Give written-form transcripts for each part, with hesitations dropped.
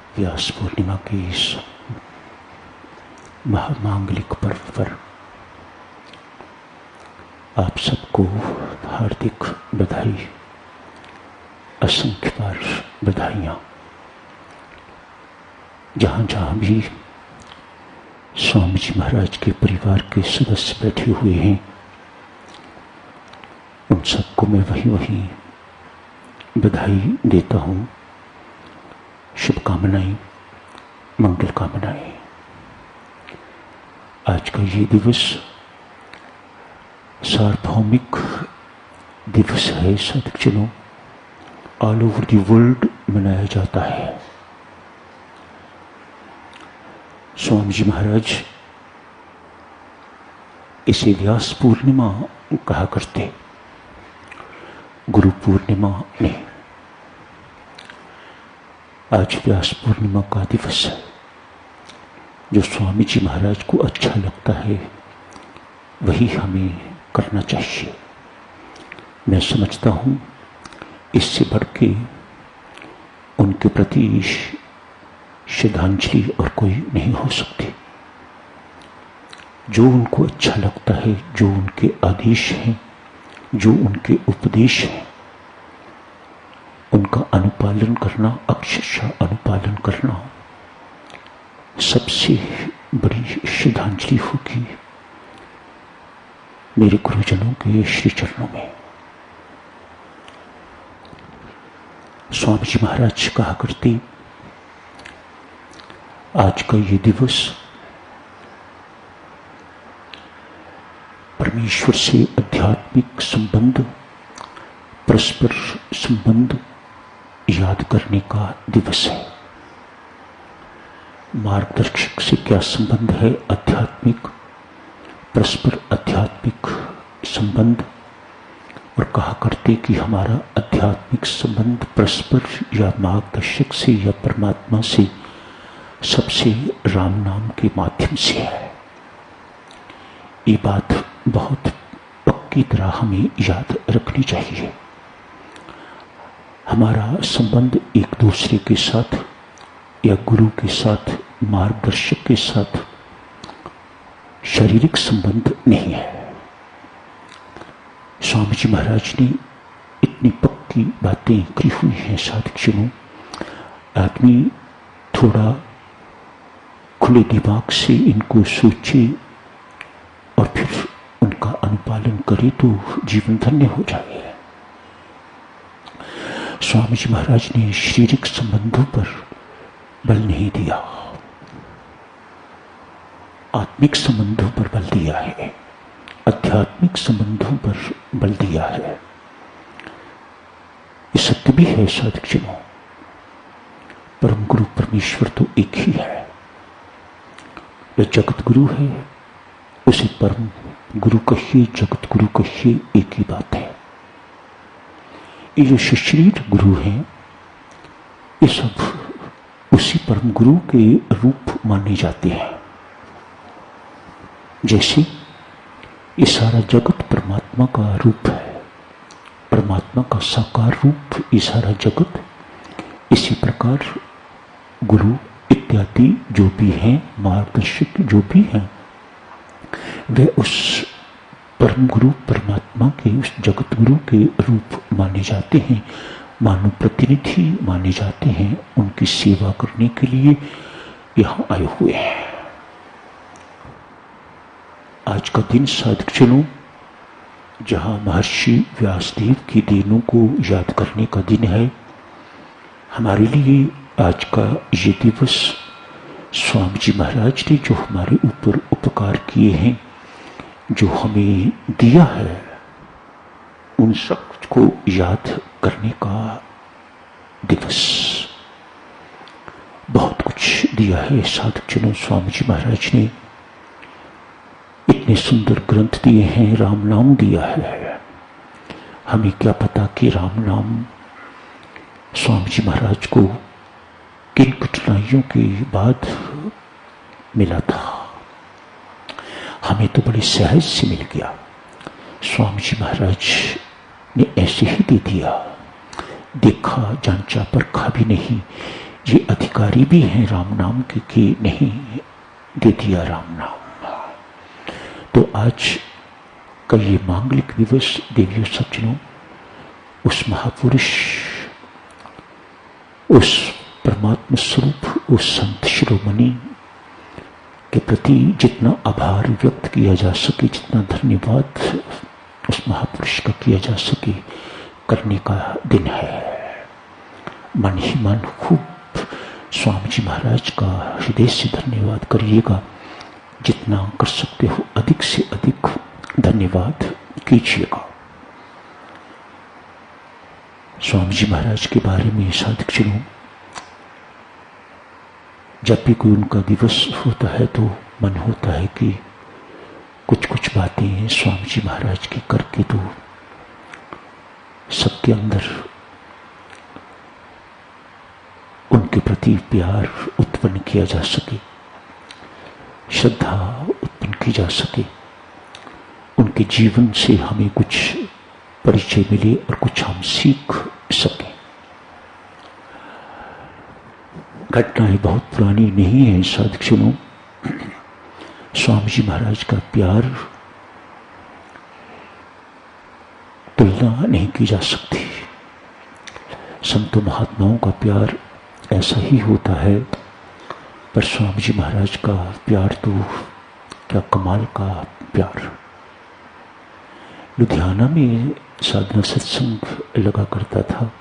व्यास पूर्णिमा के इस महामांगलिक पर्व पर आप सबको हार्दिक बधाई, असंख्य बार बधाइयाँ। जहाँ जहाँ भी स्वामी जी महाराज के परिवार के सदस्य बैठे हुए हैं, उन सबको मैं वही बधाई देता हूँ, शुभकामनाएं, मंगल कामनाएं। आज का ये दिवस सार्वभौमिक दिवस है साधकजनों। ऑल ओवर द वर्ल्ड मनाया जाता है। स्वामी जी महाराज इसे व्यास पूर्णिमा कहा करते, गुरु पूर्णिमा नहीं। आज व्यास पूर्णिमा का दिवस है। जो स्वामी जी महाराज को अच्छा लगता है वही हमें करना चाहिए। मैं समझता हूं इससे बढ़ के उनके प्रति श्रद्धांजलि और कोई नहीं हो सकती। जो उनको अच्छा लगता है, जो उनके आदेश हैं, जो उनके उपदेश हैं, उनका अनुपालन करना, अक्षरशः अनुपालन करना सबसे बड़ी श्रद्धांजलि होगी मेरे गुरुजनों के श्री चरणों में। स्वामी जी महाराज कहा करते, आज का ये दिवस परमेश्वर से आध्यात्मिक संबंध, परस्पर संबंध याद करने का दिवस है। मार्गदर्शक से क्या संबंध है? आध्यात्मिक, परस्पर आध्यात्मिक संबंध। और कहा करते कि हमारा आध्यात्मिक संबंध परस्पर या मार्गदर्शक से या परमात्मा से सबसे राम नाम के माध्यम से है। ये बात बहुत पक्की तरह हमें याद रखनी चाहिए। हमारा संबंध एक दूसरे के साथ या गुरु के साथ, मार्गदर्शक के साथ शारीरिक संबंध नहीं है। स्वामी जी महाराज ने इतनी पक्की बातें की हुई हैं साधकजनों। आदमी थोड़ा खुले दिमाग से इनको सोचे और फिर उनका अनुपालन करे तो जीवन धन्य हो जाए। स्वामी जी महाराज ने शारीरिक संबंधों पर बल नहीं दिया, आत्मिक संबंधों पर बल दिया है, आध्यात्मिक संबंधों पर बल दिया है। ये सत्य भी है साधकजनों। परम गुरु परमेश्वर तो एक ही है। जो जगत गुरु है उसे परम गुरु कहिए, जगत गुरु कहिए, एक ही बात है। ये जो शरीर गुरु हैं, ये सब उसी परम गुरु के रूप माने जाते हैं। जैसे ये सारा जगत परमात्मा का रूप है, परमात्मा का साकार रूप ये सारा जगत, इसी प्रकार गुरु इत्यादि जो भी हैं, मार्गदर्शक जो भी हैं, वे उस परम गुरु परमात्मा के, उस जगत गुरु के रूप माने जाते हैं, मानव प्रतिनिधि माने जाते हैं। उनकी सेवा करने के लिए यहां आए हुए हैं। आज का दिन साधकजनों, जहां महर्षि व्यासदेव की देनों को याद करने का दिन है, हमारे लिए आज का ये दिवस स्वामी जी महाराज ने जो हमारे ऊपर उपकार किए हैं, जो हमें दिया है, उन सब को याद करने का दिवस। बहुत कुछ दिया है साधकजनों स्वामी जी महाराज ने। इतने सुंदर ग्रंथ दिए हैं, राम नाम दिया है। हमें क्या पता कि राम नाम स्वामी जी महाराज को किन कठिनाइयों के बाद मिला था। हमें तो बड़ी सहज से मिल गया। स्वामी जी महाराज ने ऐसे ही दे दिया, देखा जांचा परखा भी नहीं, ये अधिकारी भी हैं राम नाम के कि नहीं दे दिया राम नाम। तो आज का ये मांगलिक दिवस देवियों सज्जनों, उस महापुरुष, उस परमात्मा स्वरूप, उस संत शिरोमणि के प्रति जितना आभार व्यक्त किया जा सके, जितना धन्यवाद उस महापुरुष का किया जा सके, करने का दिन है। मन ही मन खूब स्वामी जी महाराज का हृदय से धन्यवाद करिएगा। जितना कर सकते हो अधिक से अधिक धन्यवाद कीजिएगा। स्वामी जी महाराज के बारे में साधक जनों, जब भी कोई उनका दिवस होता है तो मन होता है कि कुछ कुछ बातें स्वामी जी महाराज की करके तो सबके अंदर उनके प्रति प्यार उत्पन्न किया जा सके, श्रद्धा उत्पन्न की जा सके, उनके जीवन से हमें कुछ परिचय मिले और कुछ हम सीख सकें। घटनाएं बहुत पुरानी नहीं है साधक जनों। स्वामी जी महाराज का प्यार तुलना नहीं की जा सकती। संतों महात्माओं का प्यार ऐसा ही होता है, पर स्वामी जी महाराज का प्यार तो क्या कमाल का प्यार। लुधियाना में साधना सत्संग लगा करता था,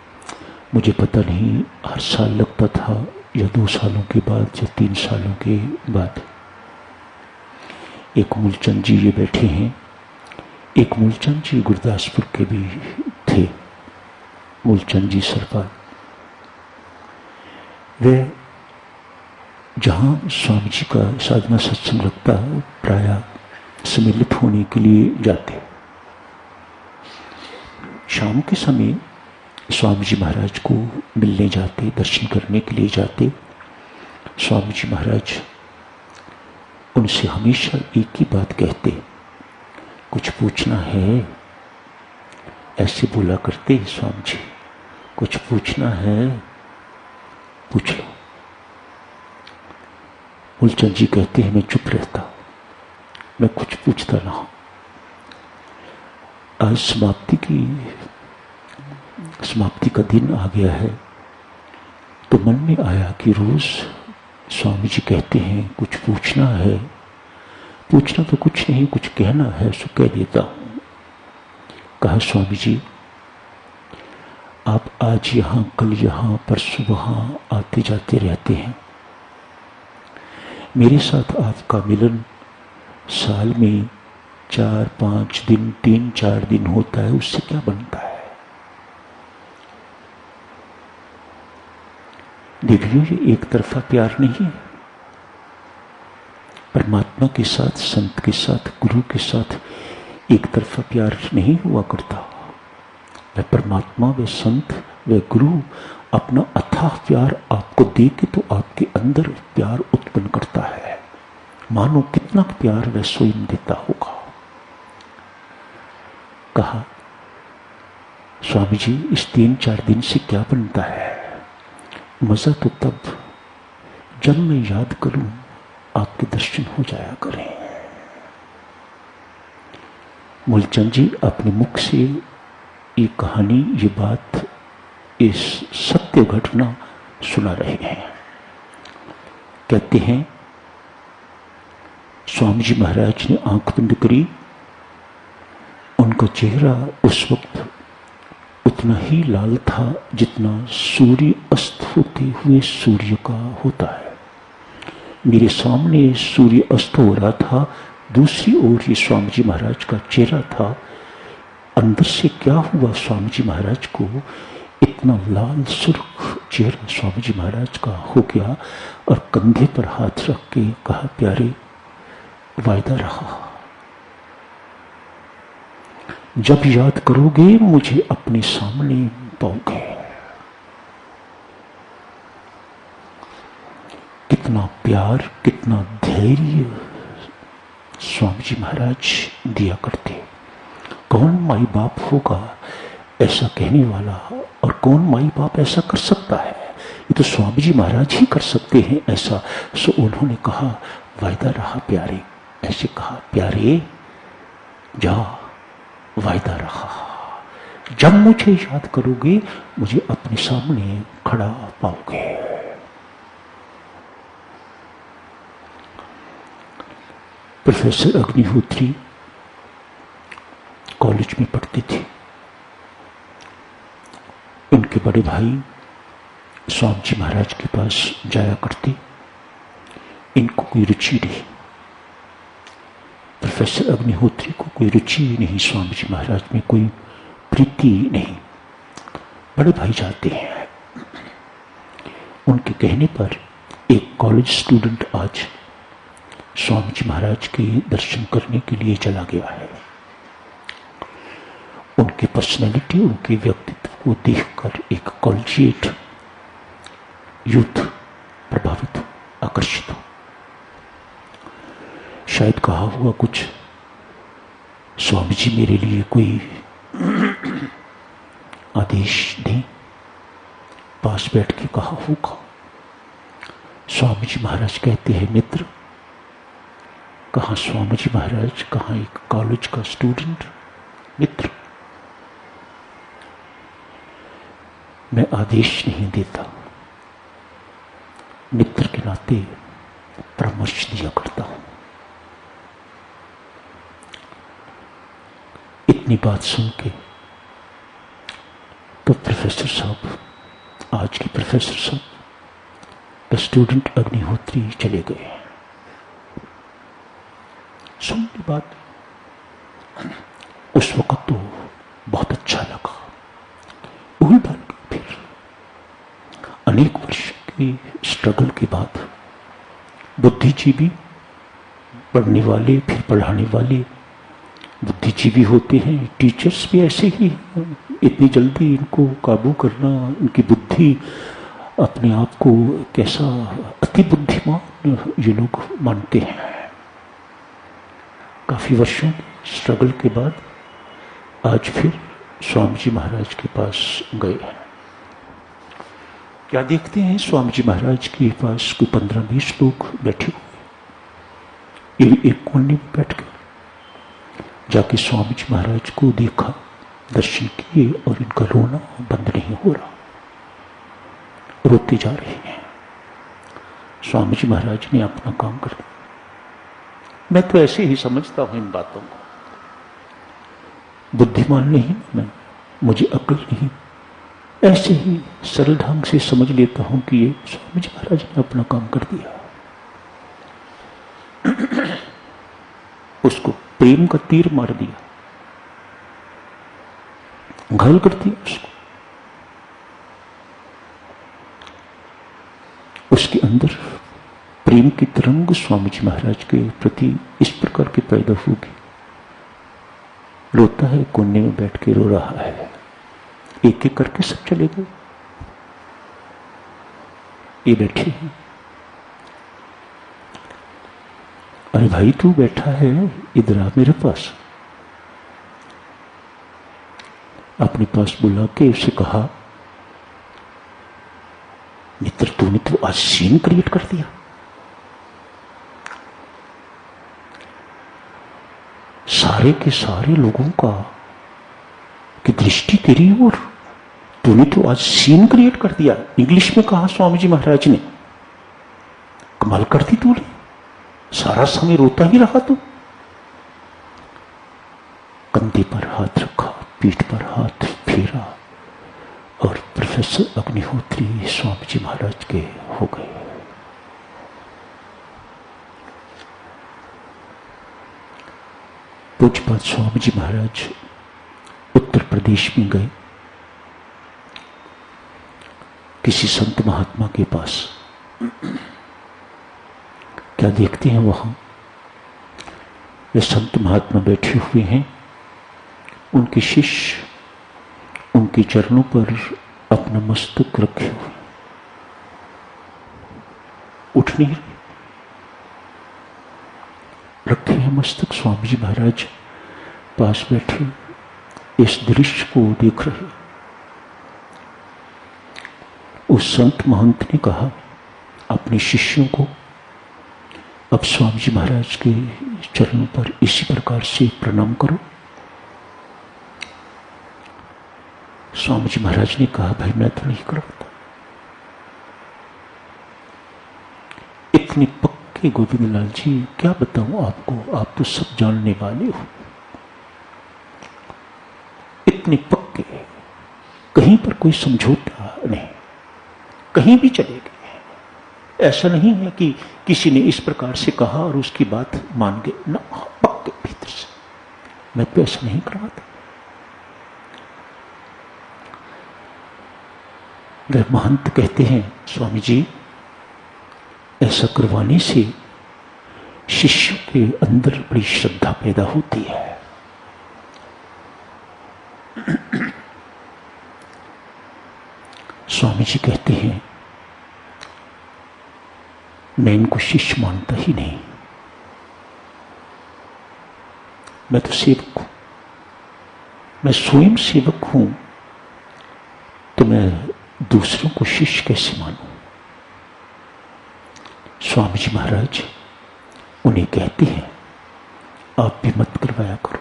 मुझे पता नहीं हर साल लगता था या 2 सालों के बाद या 3 सालों के बाद। एक मूलचंद जी ये बैठे हैं, एक मूलचंद जी गुरदासपुर के भी थे, मूलचंद जी सरकार। वे जहाँ स्वामी जी का साधना सत्संग लगता प्रायः सम्मिलित होने के लिए जाते। शाम के समय स्वामी जी महाराज को मिलने जाते, दर्शन करने के लिए जाते। स्वामी जी महाराज उनसे हमेशा एक ही बात कहते, कुछ पूछना है, ऐसे बोला करते स्वामी जी, कुछ पूछना है पूछ लो। मूलचंद जी कहते हैं मैं चुप रहता, मैं कुछ पूछता रहा। आज समाप्ति का दिन आ गया है, तो मन में आया कि रोज स्वामी जी कहते हैं कुछ पूछना है। पूछना तो कुछ नहीं, कुछ कहना है सो कह देता हूं। कहा स्वामी जी आप आज यहां, कल यहां, परसों वहां आते जाते रहते हैं। मेरे साथ आपका मिलन साल में 4-5 दिन, 3-4 दिन होता है, उससे क्या बनता है? देवियों, ये एक तरफा प्यार नहीं है। परमात्मा के साथ, संत के साथ, गुरु के साथ एक तरफा प्यार नहीं हुआ करता। वह परमात्मा, वह संत, वह गुरु अपना अथाह प्यार आपको दे के तो आपके अंदर प्यार उत्पन्न करता है। मानो कितना प्यार वह स्वयं देता होगा। कहा स्वामी जी इस 3-4 दिन से क्या बनता है? मजा तो तब जब मैं याद करूं आपके दर्शन हो जाया करें। मूलचंद जी अपने मुख से ये कहानी, ये बात, इस सत्य घटना सुना रहे हैं। कहते हैं स्वामी जी महाराज ने आंख बंद करी, उनका चेहरा उस वक्त उतना ही लाल था जितना सूर्य अस्त होते हुए सूर्य का होता है। मेरे सामने सूर्य अस्त हो रहा था, दूसरी ओर ये स्वामी जी महाराज का चेहरा था। अंदर से क्या हुआ स्वामी जी महाराज को, इतना लाल सुर्ख चेहरा स्वामी जी महाराज का हो गया। और कंधे पर हाथ रख के कहा प्यारे वायदा रहा, जब याद करोगे मुझे अपने सामने पाओगे। कितना प्यार, कितना धैर्य स्वामी जी महाराज दिया करते। कौन माई बाप होगा ऐसा कहने वाला, और कौन माई बाप ऐसा कर सकता है? ये तो स्वामी जी महाराज ही कर सकते हैं ऐसा। सो उन्होंने कहा, वायदा रहा प्यारे, ऐसे कहा, प्यारे जा, वायदा रहा, जब मुझे याद करोगे मुझे अपने सामने खड़ा पाओगे। प्रोफेसर अग्निहोत्री कॉलेज में पढ़ते थे। उनके बड़े भाई स्वामी जी महाराज के पास जाया करते। इनको कोई रुचि नहीं, प्रोफेसर अग्निहोत्री को कोई रुचि नहीं, स्वामी जी महाराज में कोई प्रीति नहीं। बड़े भाई जाते हैं। उनके कहने पर एक कॉलेज स्टूडेंट आज स्वामी जी महाराज के दर्शन करने के लिए चला गया है। उनकी पर्सनैलिटी, उनके व्यक्तित्व को देखकर एक कॉलेजिएट यूथ प्रभावित हो, आकर्षित हो। शायद कहा हुआ कुछ, स्वामी जी मेरे लिए कोई आदेश दें, पास बैठ के कहा होगा। स्वामी जी महाराज कहते हैं, मित्र, कहाँ स्वामी जी महाराज, कहाँ एक कॉलेज का स्टूडेंट, मित्र, मैं आदेश नहीं देता, मित्र के नाते परामर्श दिया करता हूं। इतनी बात सुन के तो प्रोफेसर साहब, आज के प्रोफेसर साहब, द स्टूडेंट अग्निहोत्री चले गए। सुन ली बात। उस वक्त तो बहुत अच्छा लगा। भूल भाल फिर अनेक वर्ष की स्ट्रगल के बाद बुद्धिजीवी, पढ़ने वाले फिर पढ़ाने वाले बुद्धिजीवी होते हैं। टीचर्स भी ऐसे ही हैं। इतनी जल्दी इनको काबू करना, इनकी बुद्धि, अपने आप को कैसा अति बुद्धिमान ये लोग मानते हैं। काफी वर्षों स्ट्रगल के बाद आज फिर स्वामी जी महाराज के पास गए हैं। क्या देखते हैं, स्वामी जी महाराज के पास कोई 15-20 लोग बैठे हुए। ये एक कोने में बैठ गए। जाके स्वामी जी महाराज को देखा, दर्शन किए और इनका रोना बंद नहीं हो रहा, रोते जा रहे हैं। स्वामी जी महाराज ने अपना काम कर दिया। मैं तो ऐसे ही समझता हूं इन बातों को, बुद्धिमान नहीं मैं, मुझे अक्ल नहीं, ऐसे ही सरल ढंग से समझ लेता हूं कि ये स्वामी जी महाराज ने अपना काम कर दिया। उसको प्रेम का तीर मार दिया, घायल कर दिया उसको। उसके अंदर प्रेम की तरंग स्वामी जी महाराज के प्रति इस प्रकार की पैदा होगी। रोता है, कोने में बैठ के रो रहा है। एक एक करके सब चले गए। ये बैठे हैं। अरे भाई, तू बैठा है, इधर आ मेरे पास। अपने पास बुला के उसे कहा, मित्र, तूने तो आज सीन क्रिएट कर दिया। सारे के सारे लोगों का की दृष्टि तेरी ओर, तूने तो आज सीन क्रिएट कर दिया। इंग्लिश में कहा स्वामी जी महाराज ने, कमाल कर दी तूने, सारा समय रोता ही रहा तू। कंधे पर हाथ रखा, पीठ पर हाथ फेरा और प्रोफेसर अग्निहोत्री स्वामी जी महाराज के हो गए। पूज्यपाद स्वामी जी महाराज उत्तर प्रदेश में गए किसी संत महात्मा के पास। क्या देखते हैं वहां, वे संत महात्मा बैठे हुए हैं। उनके शिष्य उनके चरणों पर अपना मस्तक रखे हुए, उठ नहीं रखे हैं मस्तक। स्वामी जी महाराज पास बैठे इस दृश्य को देख रहे। उस संत महंत ने कहा अपने शिष्यों को, अब स्वामी जी महाराज के चरणों पर इसी प्रकार से प्रणाम करो। स्वामी जी महाराज ने कहा, भाई मैं तो नहीं करता। इतने पक्के गोविंदलाल जी, क्या बताऊं आपको, आप तो सब जानने वाले हो। इतने पक्के, कहीं पर कोई समझौता नहीं, कहीं भी चले गए। ऐसा नहीं है कि किसी ने इस प्रकार से कहा और उसकी बात मान गए ना, पक्के भीतर से। मैं तो ऐसा नहीं करवाता। वह महंत कहते हैं, स्वामी जी ऐसा करवाने से शिष्य के अंदर बड़ी श्रद्धा पैदा होती है। स्वामी जी कहते हैं, मैं इनको शिष्य मानता ही नहीं, मैं तो सेवक हूं। मैं स्वयं सेवक हूं तो मैं दूसरों को शिष्य कैसे मानूं। स्वामी जी महाराज उन्हें कहते हैं, आप भी मत करवाया करो,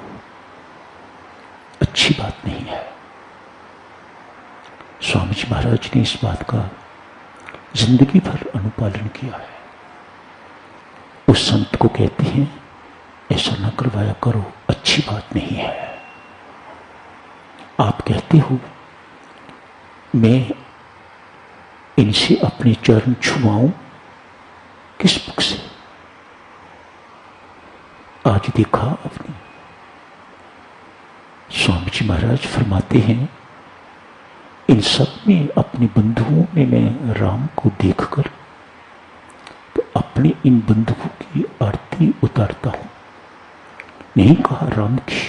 अच्छी बात नहीं है। स्वामी जी महाराज ने इस बात का जिंदगी भर अनुपालन किया है। उस संत को कहते हैं, ऐसा ना करवाया करो, अच्छी बात नहीं है। आप कहते हो मैं इनसे अपने चरण छुआऊं, किस मुख से? आज देखा आपने। स्वामी जी महाराज फरमाते हैं, इन सब में अपने बंधुओं में मैं राम को देखकर तो अपने इन बंधुओं की आरती उतारता हूं। नहीं कहा राम की,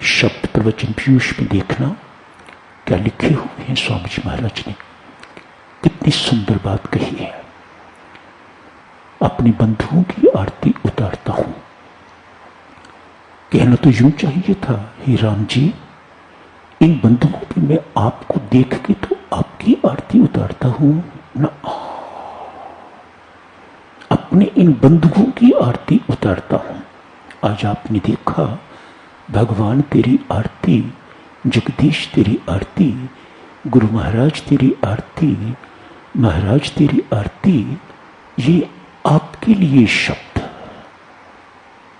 शब्द प्रवचन पीयूष में देखना क्या लिखे हुए हैं स्वामी जी महाराज ने। कितनी सुंदर बात कही है, अपने बंधुओं की आरती उतारता हूं। कहना तो यूं चाहिए था, हे राम जी इन बंधुओं पे मैं आपको देख के तो आपकी आरती उतारता हूं ना, अपने इन बंधुओं की आरती उतारता हूं। आज आपने देखा, भगवान तेरी आरती, जगदीश तेरी आरती, गुरु महाराज तेरी आरती, महाराज तेरी आरती, ये आपके लिए शब्द।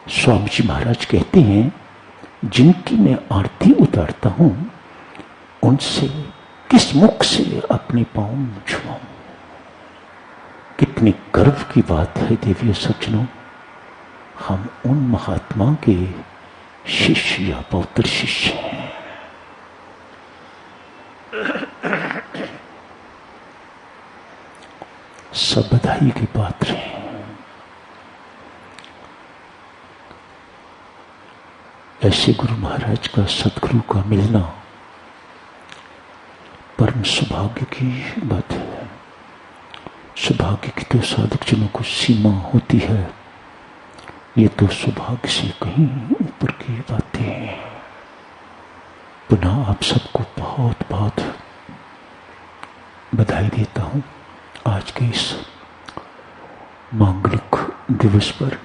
स्वामी जी महाराज कहते हैं, जिनकी मैं आरती उतारता हूं उनसे किस मुख से अपने पांव छुआऊं। कितनी गर्व की बात है देवियों सज्जनों, हम उन महात्मा के शिष्य या पौत्र शिष्य हैं। सब बधाई के पात्र हैं। ऐसे गुरु महाराज का, सदगुरु का मिलना परम सौभाग्य की बात है। सौभाग्य की तो साधक जनों को सीमा होती है, ये तो सौभाग्य से कहीं ऊपर की बातें हैं। पुनः आप सबको बहुत बहुत बधाई देता हूं आज के इस मांगलिक दिवस पर।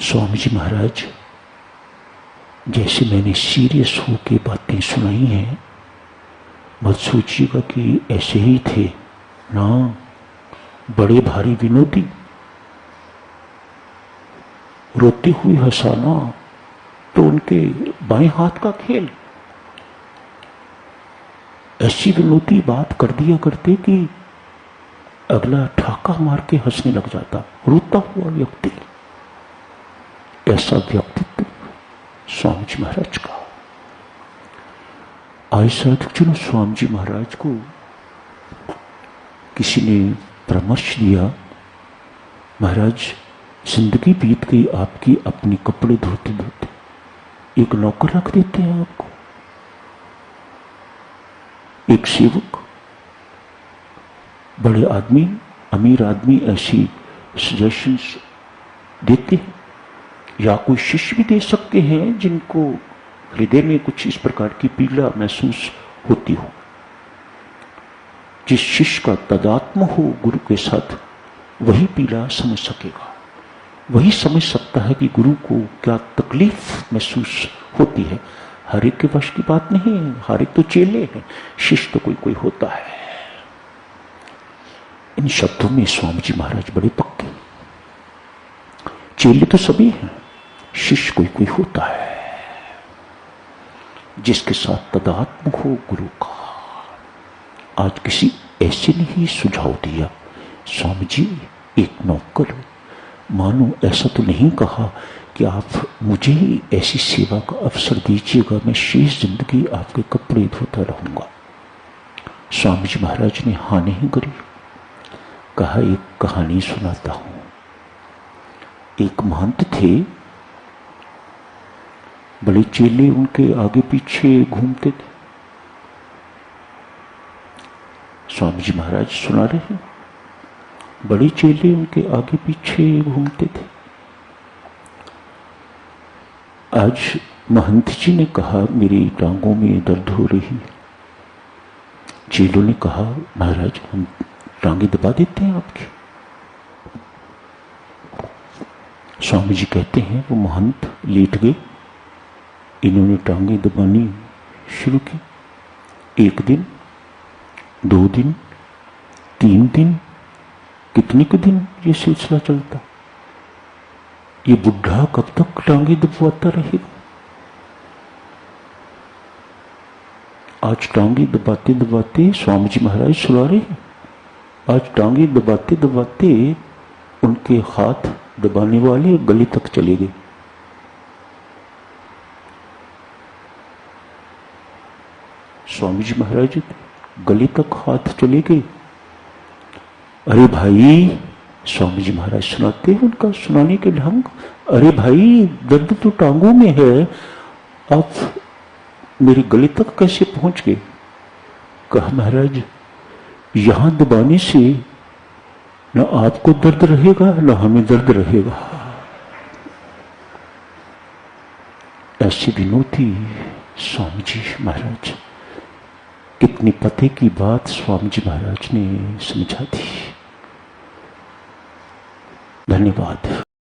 स्वामी जी महाराज जैसे मैंने सीरियस होके बातें सुनाई हैं, मत सोचिएगा कि ऐसे ही थे ना, बड़े भारी विनोदी, रोते हुए हंसाना तो उनके बाएं हाथ का खेल। ऐसी विनोदी बात कर दिया करते कि अगला ठाका मार के हंसने लग जाता, रोता हुआ व्यक्ति। ऐसा व्यक्तित्व स्वामी जी महाराज का। आज साधक जनों, स्वामी जी महाराज को किसी ने परामर्श दिया, महाराज जिंदगी बीत गई आपकी अपने कपड़े धोते धोते, एक नौकर रख देते हैं आपको, एक सेवक। बड़े आदमी, अमीर आदमी ऐसी सजेशंस देते हैं, या कोई शिष्य भी दे सकते हैं जिनको हृदय में कुछ इस प्रकार की पीड़ा महसूस होती हो। जिस शिष्य का तदात्म हो गुरु के साथ, वही पीड़ा समझ सकेगा, वही समझ सकता है कि गुरु को क्या तकलीफ महसूस होती है। हर एक के वश की बात नहीं है, हर एक तो चेले हैं, शिष्य तो कोई कोई होता है। इन शब्दों में स्वामी जी महाराज बड़े पक्के। चेले तो सभी हैं, शिष्य कोई कोई होता है जिसके साथ तदात्म हो गुरु का। आज किसी ऐसे ने ही सुझाव दिया, स्वामी जी एक नौकर, मानो ऐसा तो नहीं कहा कि आप मुझे ही ऐसी सेवा का अवसर दीजिएगा, मैं शेष जिंदगी आपके कपड़े धोता रहूंगा। स्वामी जी महाराज ने हाँ नहीं करी, कहा एक कहानी सुनाता हूं। एक महंत थे, बड़े चेले उनके आगे पीछे घूमते थे। स्वामी जी महाराज सुना रहे हैं, बड़े चेले उनके आगे पीछे घूमते थे। आज महंत जी ने कहा मेरी टांगों में दर्द हो रही। चेलों ने कहा महाराज हम टांगे दबा देते हैं आपकी। स्वामी जी कहते हैं वो महंत लेट गए, इन्होंने टांगे दबानी शुरू की। 1 दिन, 2 दिन, 3 दिन, कितने के दिन ये सिलसिला चलता। ये बुढ़ा कब तक टांगे दबाता रहेगा। आज टांगे दबाते दबाते स्वामी जी महाराज सुला रहे हैं, आज टांगे दबाते दबाते उनके हाथ दबाने वाले गले तक चले गए। स्वामी जी महाराज गले तक हाथ चले गए। अरे भाई, स्वामी जी महाराज सुनाते हैं उनका सुनाने के ढंग, अरे भाई दर्द तो टांगों में है, आप मेरे गले तक कैसे पहुंच गए। कहा महाराज यहां दबाने से न आपको दर्द रहेगा न हमें दर्द रहेगा। ऐसी विनोती स्वामी जी महाराज, कितनी पते की बात स्वामी जी महाराज ने समझा दी। धन्यवाद।